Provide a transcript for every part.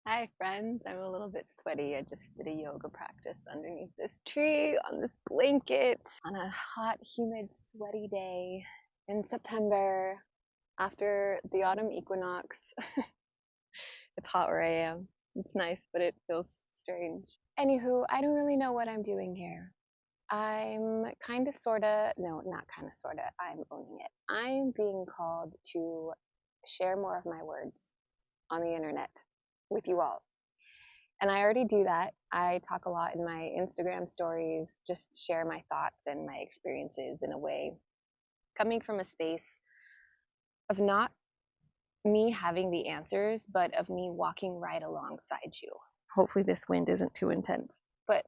Hi friends, I'm a little bit sweaty. I just did a yoga practice underneath this tree on this blanket on a hot, humid, sweaty day in September after the autumn equinox. It's hot where I am. It's nice, but it feels strange. Anywho, I don't really know what I'm doing here. I'm kind of, sort of, no, not kind of, sort of, I'm owning it. I'm being called to share more of my words on the internet with you all. And I already do that. I talk a lot in my Instagram stories, just share my thoughts and my experiences in a way coming from a space of not me having the answers, but of me walking right alongside you. Hopefully, this wind isn't too intense, but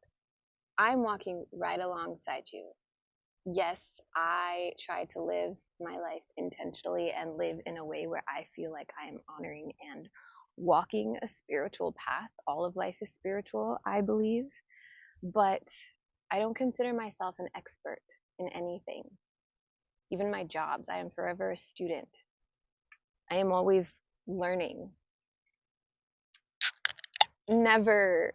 I'm walking right alongside you. Yes, I try to live my life intentionally and live in a way where I feel like I'm honoring and walking a spiritual path. All of life is spiritual, I believe. But I don't consider myself an expert in anything. Even my jobs, I am forever a student. I am always learning. Never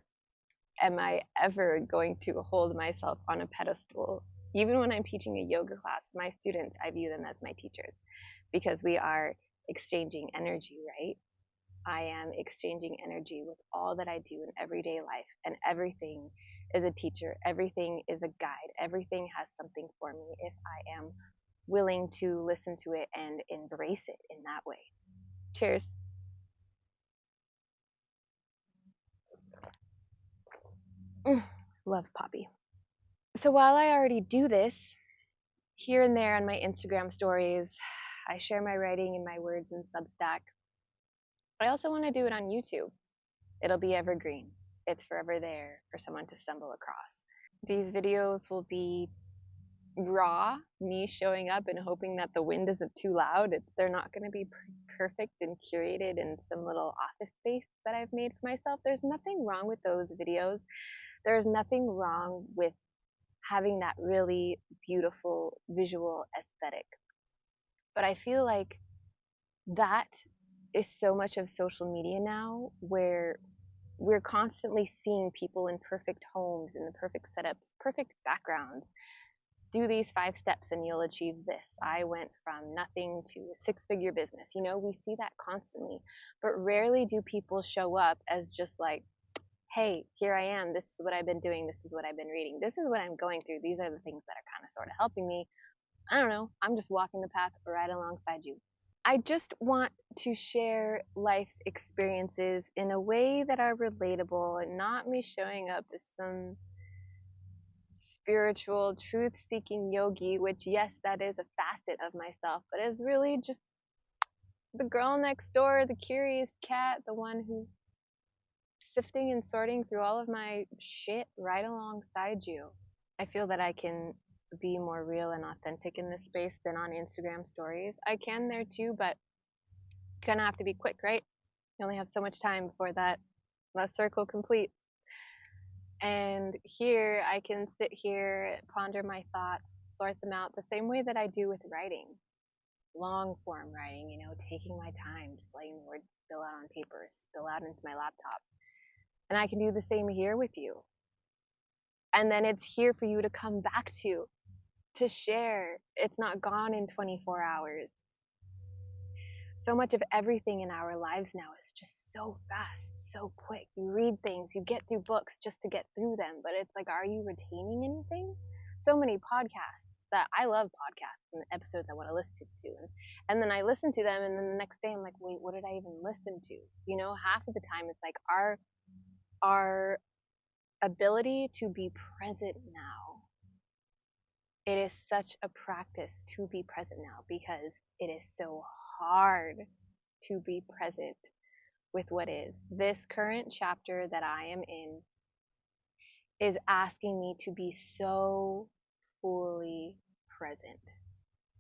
am I ever going to hold myself on a pedestal. Even when I'm teaching a yoga class, my students, I view them as my teachers because we are exchanging energy, right? I am exchanging energy with all that I do in everyday life, and everything is a teacher, everything is a guide, everything has something for me if I am willing to listen to it and embrace it in that way. Cheers. Love Poppy. So while I already do this here and there on my Instagram stories, I share my writing and my words in Substack. I also want to do it on YouTube. It'll be evergreen. It's forever there for someone to stumble across. These videos will be raw, me showing up and hoping that the wind isn't too loud. They're not going to be perfect and curated in some little office space that I've made for myself. There's nothing wrong with those videos. There's nothing wrong with having that really beautiful visual aesthetic. But I feel like that is so much of social media now, where we're constantly seeing people in perfect homes, in the perfect setups, perfect backgrounds. Do these 5 steps and you'll achieve this. I went from nothing to a 6-figure business. You know, we see that constantly, but rarely do people show up as just like, hey, here I am. This is what I've been doing. This is what I've been reading. This is what I'm going through. These are the things that are kind of sort of helping me. I don't know. I'm just walking the path right alongside you. I just want to share life experiences in a way that are relatable and not me showing up as some spiritual, truth seeking yogi, which, yes, that is a facet of myself, but is really just the girl next door, the curious cat, the one who's sifting and sorting through all of my shit right alongside you. I feel that I can be more real and authentic in this space than on Instagram stories. I can there too, but you kind of have to be quick, right? You only have so much time before that circle completes. And here I can sit here, ponder my thoughts, sort them out the same way that I do with writing, long form writing, you know, taking my time, just letting the words spill out on paper, spill out into my laptop. And I can do the same here with you. And then it's here for you to come back to share. It's not gone in 24 hours. So much of everything in our lives now is just so fast, so quick. You read things, you get through books just to get through them, but it's like, are you retaining anything? So many podcasts that I love podcasts and episodes I want to listen to, and then I listen to them, and then the next day I'm like, wait, what did I even listen to? You know, half of the time it's like our ability to be present now. It is such a practice to be present now because it is so hard to be present with what is. This current chapter that I am in is asking me to be so fully present.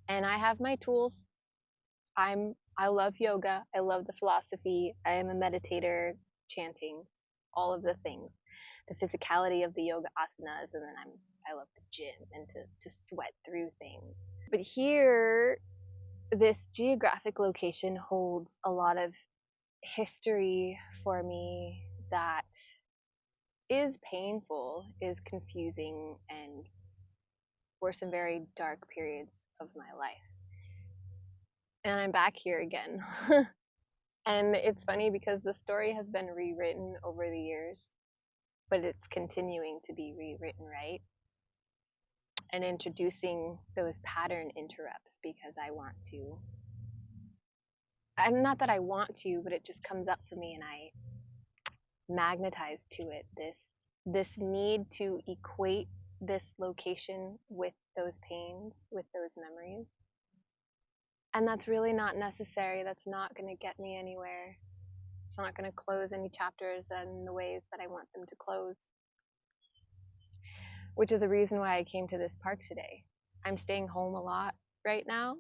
And I have my tools. I love yoga. I love the philosophy. I am a meditator, chanting, all of the things. The physicality of the yoga asanas, and then I love the gym and to sweat through things. But here, this geographic location holds a lot of history for me that is painful, is confusing, and were some very dark periods of my life. And I'm back here again. And it's funny because the story has been rewritten over the years, but it's continuing to be rewritten, right? And introducing those pattern interrupts because I want to. And not that I want to, but it just comes up for me and I magnetize to it this need to equate this location with those pains, with those memories. And that's really not necessary. That's not going to get me anywhere. It's not going to close any chapters in the ways that I want them to close. Which is a reason why I came to this park today. I'm staying home a lot right now.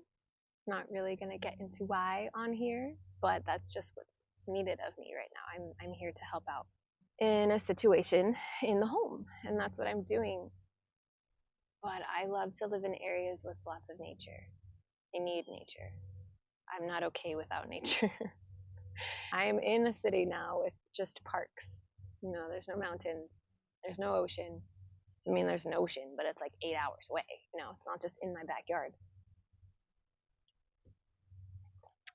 Not really going to get into why on here, but that's just what's needed of me right now. I'm here to help out in a situation in the home, and that's what I'm doing. But I love to live in areas with lots of nature. I need nature. I'm not okay without nature. I am in a city now with just parks. There's no mountains, there's no ocean. I mean, there's an ocean, but it's like 8 hours away. It's not just in my backyard.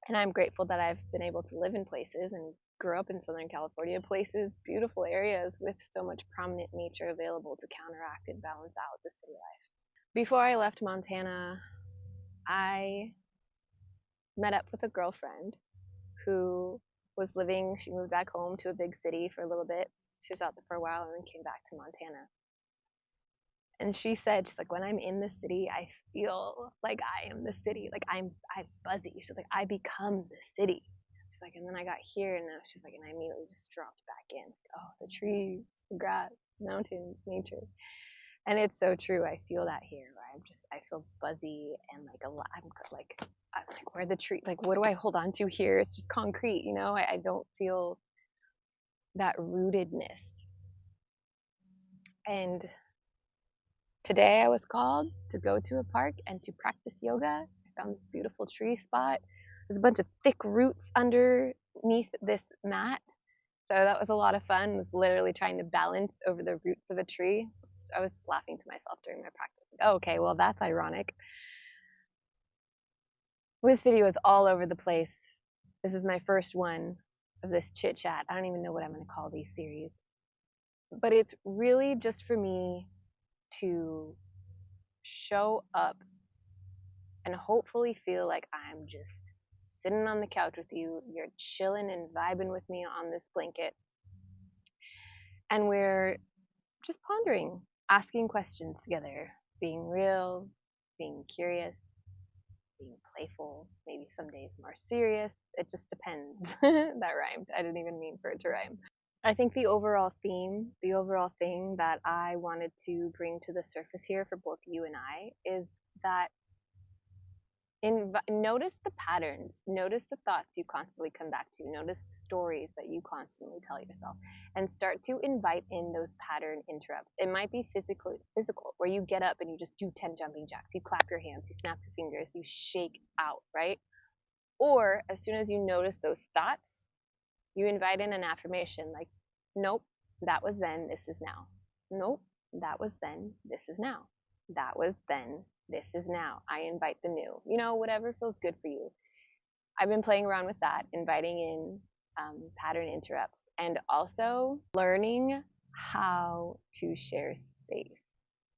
And I'm grateful that I've been able to live in places and grew up in Southern California, places, beautiful areas with so much prominent nature available to counteract and balance out the city life. Before I left Montana, I met up with a girlfriend who was she moved back home to a big city for a little bit. She was out there for a while and then came back to Montana. And she said, she's like, when I'm in the city, I feel like I am the city. Like I'm buzzy. She's like, I become the city. She's like, and then I got here and she's like, and I immediately just dropped back in. Oh, the trees, the grass, mountains, nature. And it's so true. I feel that here. Where I feel buzzy and like I'm like, where the tree, like, what do I hold on to here? It's just concrete, I don't feel that rootedness. And today I was called to go to a park and to practice yoga. I found this beautiful tree spot. There's a bunch of thick roots underneath this mat. So that was a lot of fun. I was literally trying to balance over the roots of a tree. I was just laughing to myself during my practice. Oh, okay, well, that's ironic. This video is all over the place. This is my first one of this chit chat. I don't even know what I'm going to call these series. But it's really just for me to show up and hopefully feel like I'm just sitting on the couch with you. You're chilling and vibing with me on this blanket. And we're just pondering, asking questions together, being real, being curious, being playful, maybe some days more serious. It just depends. That rhymed. I didn't even mean for it to rhyme. I think the overall theme, the overall thing that I wanted to bring to the surface here for both you and I is that notice the patterns, notice the thoughts you constantly come back to, notice the stories that you constantly tell yourself, and start to invite in those pattern interrupts. It might be physical, where you get up and you just do 10 jumping jacks, you clap your hands, you snap your fingers, you shake out, right? Or as soon as you notice those thoughts, you invite in an affirmation like, nope, that was then, this is now. Nope, that was then, this is now. That was then, this is now. I invite the new. Whatever feels good for you. I've been playing around with that, inviting in pattern interrupts, and also learning how to share space.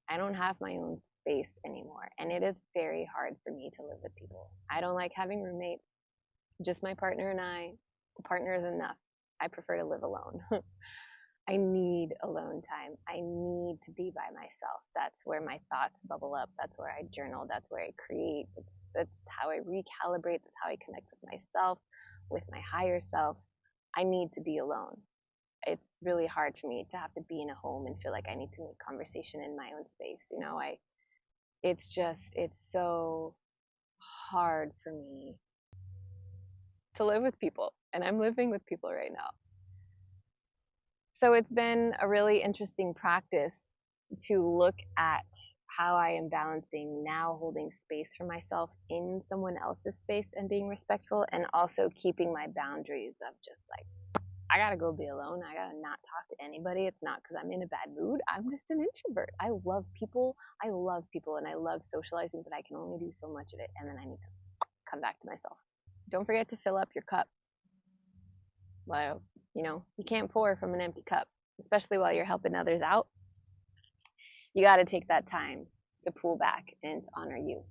I don't have my own space anymore, and it is very hard for me to live with people. I don't like having roommates. Just my partner and I. The partner is enough. I prefer to live alone. I need alone time. I need to be by myself. That's where my thoughts bubble up. That's where I journal. That's where I create. That's how I recalibrate. That's how I connect with myself, with my higher self. I need to be alone. It's really hard for me to have to be in a home and feel like I need to make conversation in my own space. It's so hard for me to live with people, and I'm living with people right now. So it's been a really interesting practice to look at how I am balancing now holding space for myself in someone else's space and being respectful, and also keeping my boundaries of just like, I gotta go be alone. I gotta not talk to anybody. It's not because I'm in a bad mood. I'm just an introvert. I love people. And I love socializing, but I can only do so much of it. And then I need to come back to myself. Don't forget to fill up your cup. Well, you can't pour from an empty cup, especially while you're helping others out. You got to take that time to pull back and to honor you.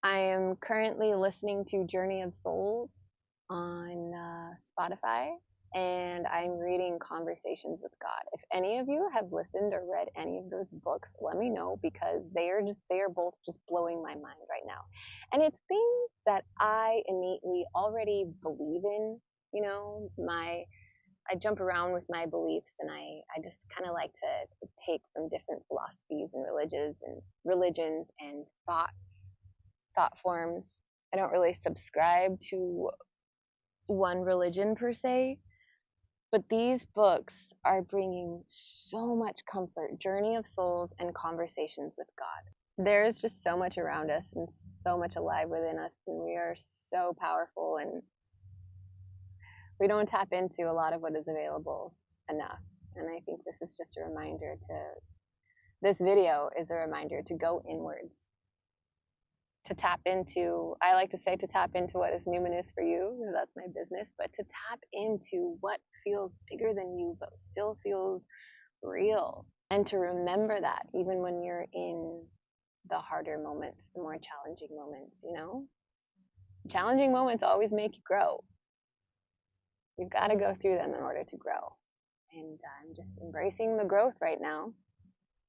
I am currently listening to Journey of Souls on Spotify, and I'm reading Conversations with God. If any of you have listened or read any of those books, let me know, because they are both just blowing my mind right now. And it's things that I innately already believe in. I jump around with my beliefs, and I just kind of like to take from different philosophies and religions and thought forms. I don't really subscribe to one religion per se, but these books are bringing so much comfort. Journey of Souls and Conversations with God. There's just so much around us and so much alive within us, and we are so powerful, and we don't tap into a lot of what is available enough. And I think this video is a reminder to go inwards, to tap into, I like to say, to tap into what is numinous for you, because that's my business, but to tap into what feels bigger than you, but still feels real. And to remember that even when you're in the harder moments, the more challenging moments, challenging moments always make you grow. You've got to go through them in order to grow. And I'm just embracing the growth right now.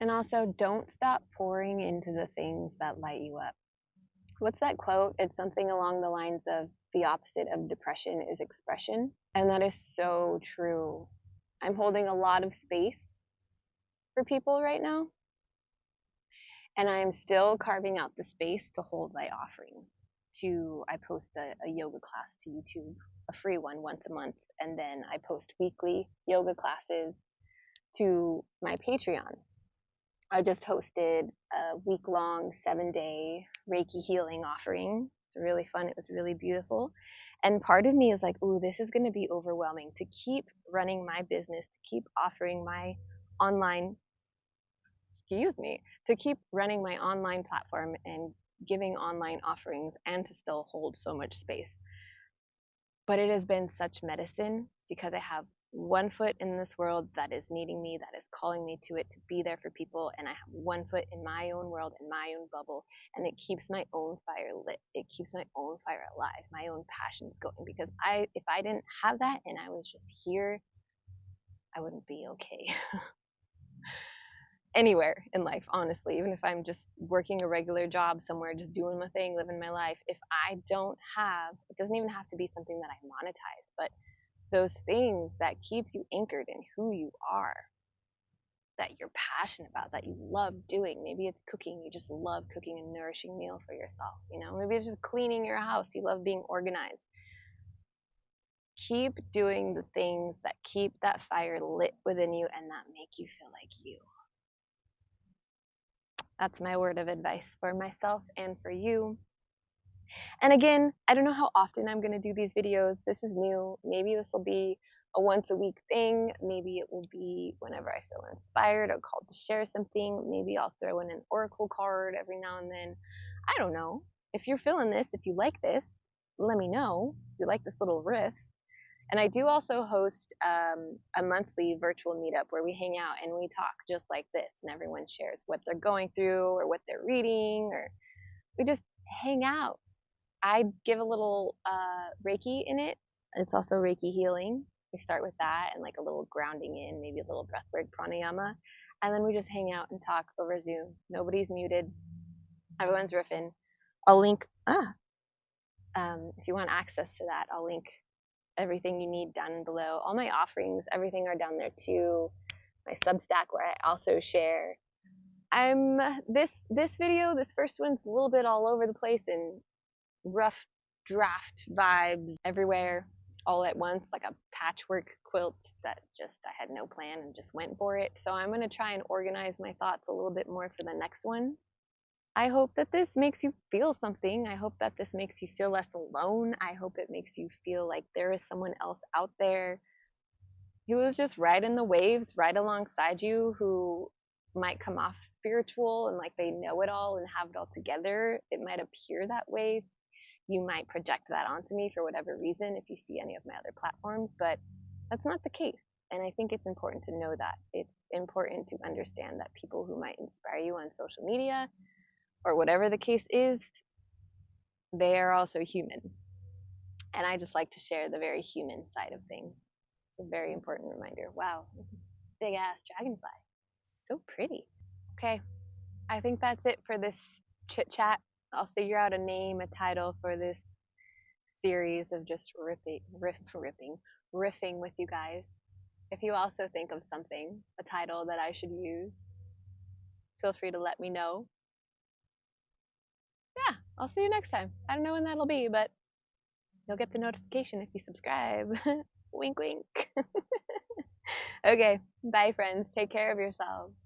And also, don't stop pouring into the things that light you up. What's that quote? It's something along the lines of, the opposite of depression is expression. And that is so true. I'm holding a lot of space for people right now. And I'm still carving out the space to hold my offering. I post a yoga class to YouTube, a free one once a month. And then I post weekly yoga classes to my Patreon. I just hosted a week-long 7-day Reiki healing offering. It's really fun. It was really beautiful. And part of me is like, ooh, this is going to be overwhelming to keep running my business, to keep offering my online, to keep running my online platform and giving online offerings, and to still hold so much space. But it has been such medicine, because I have one foot in this world that is needing me, that is calling me to it, to be there for people, and I have one foot in my own world, in my own bubble, and it keeps my own fire lit. It keeps my own fire alive, my own passions going, because if I didn't have that and I was just here, I wouldn't be okay. Anywhere in life, honestly, even if I'm just working a regular job somewhere, just doing my thing, living my life, if I don't have, it doesn't even have to be something that I monetize, but those things that keep you anchored in who you are, that you're passionate about, that you love doing. Maybe it's cooking. You just love cooking a nourishing meal for yourself. Maybe it's just cleaning your house. You love being organized. Keep doing the things that keep that fire lit within you and that make you feel like you. That's my word of advice for myself and for you. And again, I don't know how often I'm going to do these videos. This is new. Maybe this will be a once a week thing. Maybe it will be whenever I feel inspired or called to share something. Maybe I'll throw in an oracle card every now and then. I don't know. If you're feeling this, if you like this, let me know. If you like this little riff. And I do also host a monthly virtual meetup where we hang out and we talk just like this, and everyone shares what they're going through or what they're reading, or we just hang out. I give a little Reiki in it. It's also Reiki healing. We start with that and like a little grounding in, maybe a little breathwork pranayama. And then we just hang out and talk over Zoom. Nobody's muted. Everyone's riffing. I'll link, if you want access to that, I'll link everything you need down below. All my offerings, everything are down there too. My Substack, where I also share. This video, this first one's a little bit all over the place and rough draft vibes everywhere all at once, like a patchwork quilt that just I had no plan and just went for it. So I'm going to try and organize my thoughts a little bit more for the next one. I hope that this makes you feel something. I hope that this makes you feel less alone. I hope it makes you feel like there is someone else out there who is just riding the waves right alongside you, who might come off spiritual and like they know it all and have it all together. It might appear that way. You might project that onto me for whatever reason if you see any of my other platforms, but that's not the case. And I think it's important to know that. It's important to understand that people who might inspire you on social media or whatever the case is, they are also human. And I just like to share the very human side of things. It's a very important reminder. Wow, big ass dragonfly. So pretty. Okay, I think that's it for this chit chat. I'll figure out a name, a title for this series of just riffing with you guys. If you also think of something, a title that I should use, feel free to let me know. Yeah, I'll see you next time. I don't know when that'll be, but you'll get the notification if you subscribe. Wink, wink. Okay, bye, friends. Take care of yourselves.